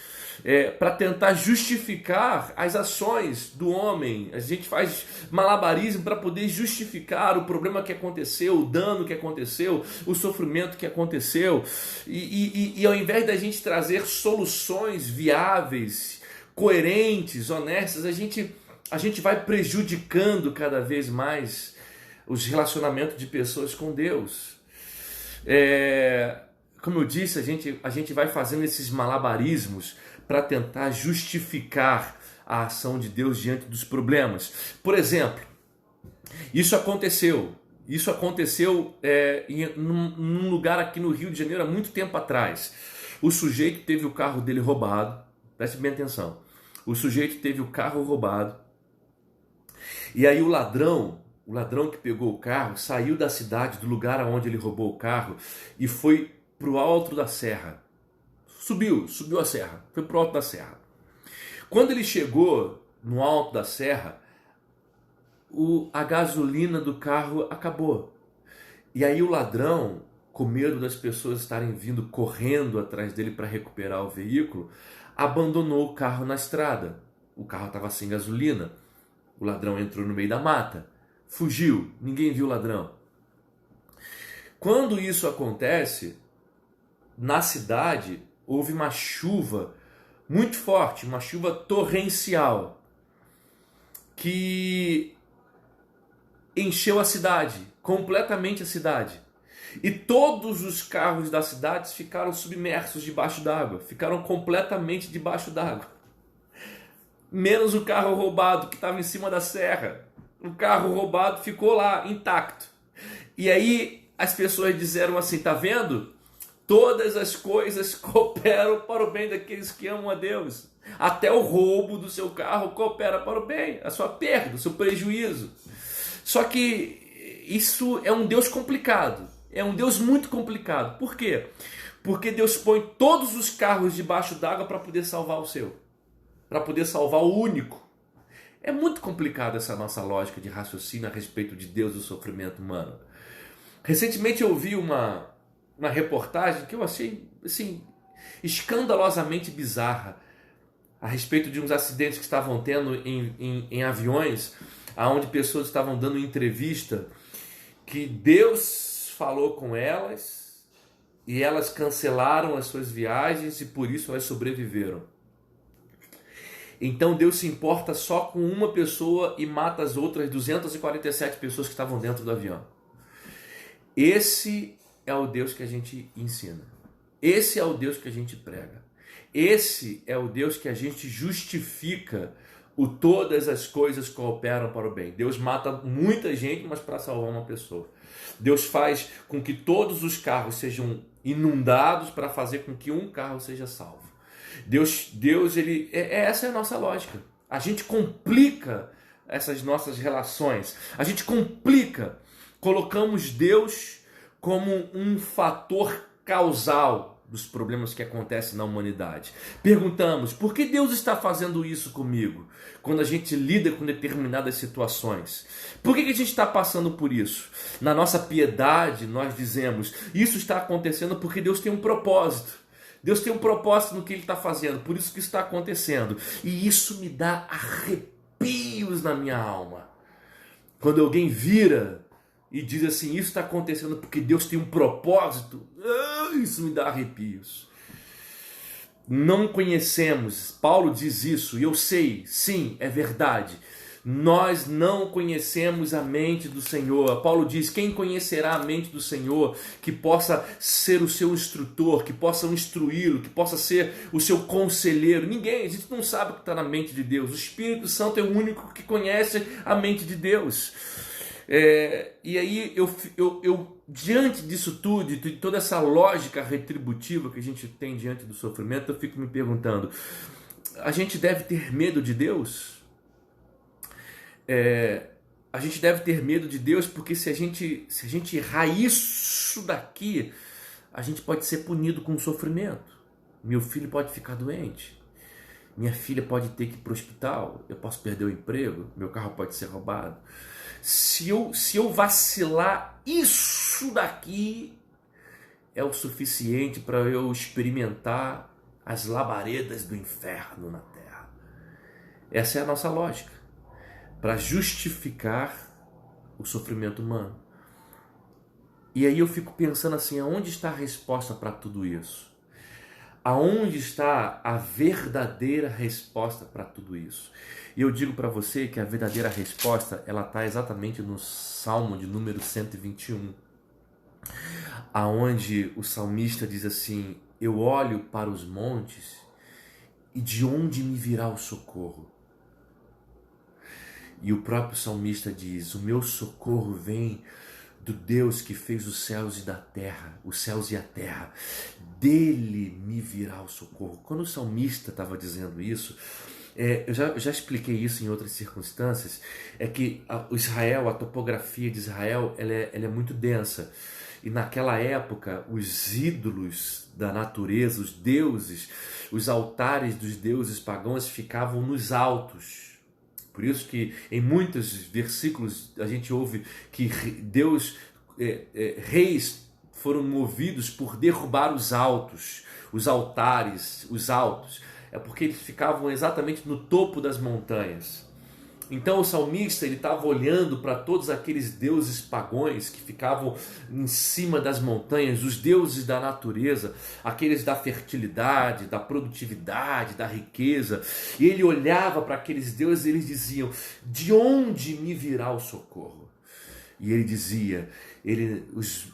para tentar justificar as ações do homem. A gente faz malabarismo para poder justificar o problema que aconteceu, o dano que aconteceu, o sofrimento que aconteceu. E ao invés da gente trazer soluções viáveis, coerentes, honestas, a gente vai prejudicando cada vez mais os relacionamentos de pessoas com Deus. Como eu disse, a gente vai fazendo esses malabarismos para tentar justificar a ação de Deus diante dos problemas. Por exemplo, isso aconteceu num lugar aqui no Rio de Janeiro há muito tempo atrás. O sujeito teve o carro dele roubado, preste bem atenção. O sujeito teve o carro roubado e aí o ladrão que pegou o carro saiu da cidade, do lugar onde ele roubou o carro e foi para o alto da serra. Subiu a serra, foi para o alto da serra. Quando ele chegou no alto da serra, a gasolina do carro acabou. E aí o ladrão, com medo das pessoas estarem vindo correndo atrás dele para recuperar o veículo, abandonou o carro na estrada. O carro estava sem gasolina. O ladrão entrou no meio da mata. Fugiu. Ninguém viu o ladrão. Quando isso acontece, na cidade houve uma chuva muito forte, uma chuva torrencial, que encheu a cidade, completamente a cidade. E todos os carros da cidade ficaram submersos debaixo d'água, ficaram completamente debaixo d'água. Menos o carro roubado que estava em cima da serra. O carro roubado ficou lá, intacto. E aí as pessoas disseram assim: tá vendo? Todas as coisas cooperam para o bem daqueles que amam a Deus. Até o roubo do seu carro coopera para o bem, a sua perda, o seu prejuízo. Só que isso é um Deus complicado. É um Deus muito complicado. Por quê? Porque Deus põe todos os carros debaixo d'água para poder salvar o seu. Para poder salvar o único. É muito complicado essa nossa lógica de raciocínio a respeito de Deus e do sofrimento humano. Recentemente eu vi uma reportagem que eu achei assim, escandalosamente bizarra a respeito de uns acidentes que estavam tendo em aviões, onde pessoas estavam dando entrevista que Deus falou com elas e elas cancelaram as suas viagens e por isso elas sobreviveram. Então Deus se importa só com uma pessoa e mata as outras 247 pessoas que estavam dentro do avião. Esse é o Deus que a gente ensina. Esse é o Deus que a gente prega. Esse é o Deus que a gente justifica todas as coisas cooperam para o bem. Deus mata muita gente, mas para salvar uma pessoa. Deus faz com que todos os carros sejam inundados para fazer com que um carro seja salvo. Essa é a nossa lógica. A gente complica essas nossas relações. A gente complica. Colocamos Deus como um fator causal. dos problemas que acontecem na humanidade. Perguntamos, por que Deus está fazendo isso comigo? Quando a gente lida com determinadas situações. Por que a gente está passando por isso? Na nossa piedade, nós dizemos, isso está acontecendo porque Deus tem um propósito. Deus tem um propósito no que Ele está fazendo, por isso que isso está acontecendo. E isso me dá arrepios na minha alma. Quando alguém vira e diz assim, isso está acontecendo porque Deus tem um propósito, isso me dá arrepios. Não conhecemos, Paulo diz isso, e eu sei, sim, é verdade. Nós não conhecemos a mente do Senhor. Paulo diz, quem conhecerá a mente do Senhor, que possa ser o seu instrutor, que possa instruí-lo, que possa ser o seu conselheiro? Ninguém, a gente não sabe o que está na mente de Deus. O Espírito Santo é o único que conhece a mente de Deus. E aí eu diante disso tudo, de toda essa lógica retributiva que a gente tem diante do sofrimento, eu fico me perguntando, a gente deve ter medo de Deus? A gente deve ter medo de Deus porque se a gente errar isso daqui, a gente pode ser punido com sofrimento. Meu filho pode ficar doente, minha filha pode ter que ir para o hospital, eu posso perder o emprego, meu carro pode ser roubado. Se eu vacilar, isso daqui é o suficiente para eu experimentar as labaredas do inferno na terra. Essa é a nossa lógica, para justificar o sofrimento humano. E aí eu fico pensando assim, aonde está a resposta para tudo isso? Aonde está a verdadeira resposta para tudo isso? E eu digo para você que a verdadeira resposta, ela está exatamente no Salmo de número 121, aonde o salmista diz assim, eu olho para os montes e de onde me virá o socorro? E o próprio salmista diz, o meu socorro vem do Deus que fez os céus e a terra, dele me virá o socorro. Quando o salmista estava dizendo isso, eu já expliquei isso em outras circunstâncias, é que a topografia de Israel, ela é muito densa. E naquela época, os ídolos da natureza, os deuses, os altares dos deuses pagãos ficavam nos altos. Por isso que em muitos versículos a gente ouve que reis foram movidos por derrubar os altos, os altares, os altos. É porque eles ficavam exatamente no topo das montanhas. Então o salmista ele estava olhando para todos aqueles deuses pagãos que ficavam em cima das montanhas, os deuses da natureza, aqueles da fertilidade, da produtividade, da riqueza. E ele olhava para aqueles deuses e eles diziam, de onde me virá o socorro? E ele dizia,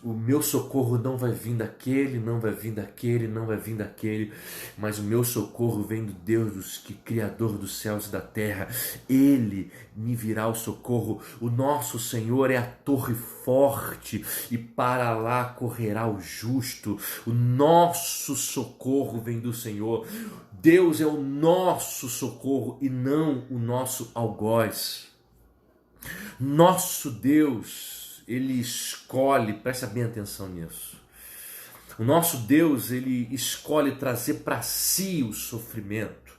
o meu socorro não vai vir daquele, não vai vir daquele, não vai vir daquele, mas o meu socorro vem do Deus, Criador dos céus e da terra. Ele me virá o socorro. O nosso Senhor é a torre forte e para lá correrá o justo. O nosso socorro vem do Senhor. Deus é o nosso socorro e não o nosso algoz. Nosso Deus, Ele escolhe, presta bem atenção nisso. O nosso Deus, Ele escolhe trazer para si o sofrimento.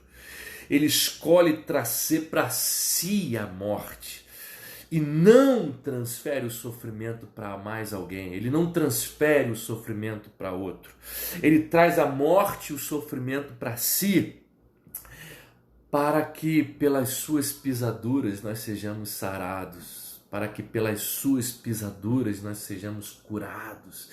Ele escolhe trazer para si a morte. E não transfere o sofrimento para mais alguém. Ele não transfere o sofrimento para outro. Ele traz a morte e o sofrimento para si, para que pelas suas pisaduras nós sejamos sarados, para que pelas suas pisaduras nós sejamos curados,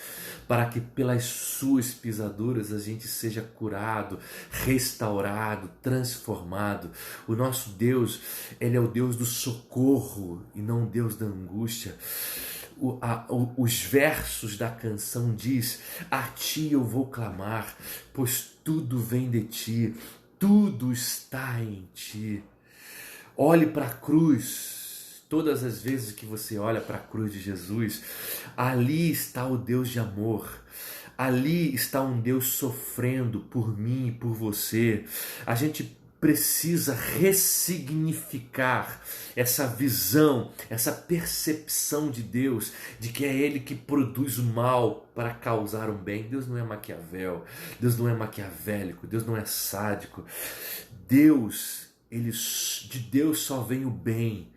para que pelas suas pisaduras a gente seja curado, restaurado, transformado. O nosso Deus, Ele é o Deus do socorro e não o Deus da angústia. Os versos da canção diz, a ti eu vou clamar, pois tudo vem de ti. Tudo está em ti. Olhe para a cruz. Todas as vezes que você olha para a cruz de Jesus, ali está o Deus de amor. Ali está um Deus sofrendo por mim e por você. A gente precisa ressignificar essa visão, essa percepção de Deus, de que é Ele que produz o mal para causar um bem. Deus não é Maquiavel, Deus não é maquiavélico, Deus não é sádico. De Deus só vem o bem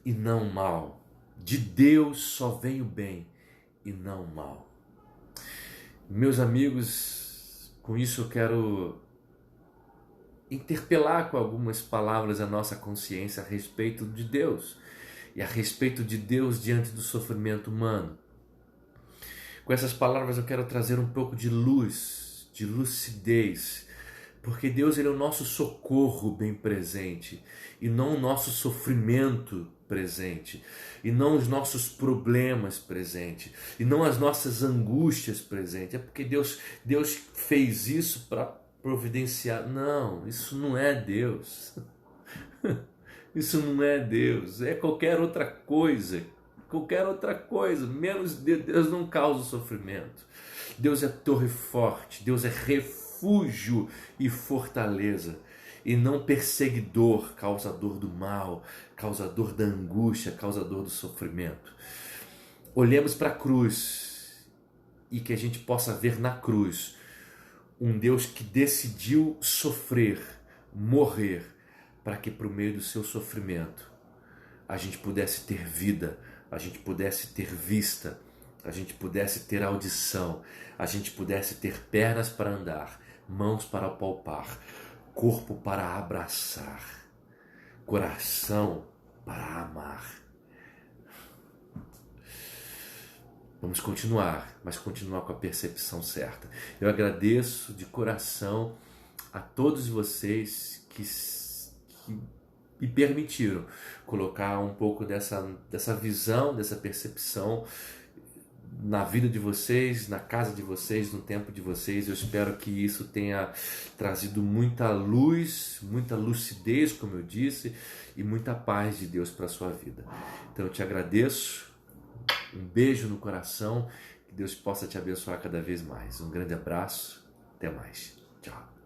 e não o mal. De Deus só vem o bem e não o mal. Meus amigos, com isso eu quero interpelar com algumas palavras a nossa consciência a respeito de Deus e a respeito de Deus diante do sofrimento humano. Com essas palavras eu quero trazer um pouco de luz, de lucidez, porque Deus ele é o nosso socorro bem presente e não o nosso sofrimento presente, e não os nossos problemas presentes, e não as nossas angústias presentes. É porque Deus fez isso para providenciar. Não, isso não é Deus. Isso não é Deus, é qualquer outra coisa. Qualquer outra coisa, menos Deus. Deus não causa sofrimento. Deus é torre forte, Deus é refúgio e fortaleza, e não perseguidor, causador do mal, causador da angústia, causador do sofrimento. Olhemos para a cruz e que a gente possa ver na cruz um Deus que decidiu sofrer, morrer, para que por meio do seu sofrimento a gente pudesse ter vida, a gente pudesse ter vista, a gente pudesse ter audição, a gente pudesse ter pernas para andar, mãos para apalpar, corpo para abraçar, coração para amar. Vamos continuar, mas continuar com a percepção certa. Eu agradeço de coração a todos vocês que me permitiram colocar um pouco dessa visão, dessa percepção na vida de vocês, na casa de vocês, no tempo de vocês. Eu espero que isso tenha trazido muita luz, muita lucidez, como eu disse, e muita paz de Deus para a sua vida. Então eu te agradeço. Um beijo no coração, que Deus possa te abençoar cada vez mais. Um grande abraço, até mais. Tchau.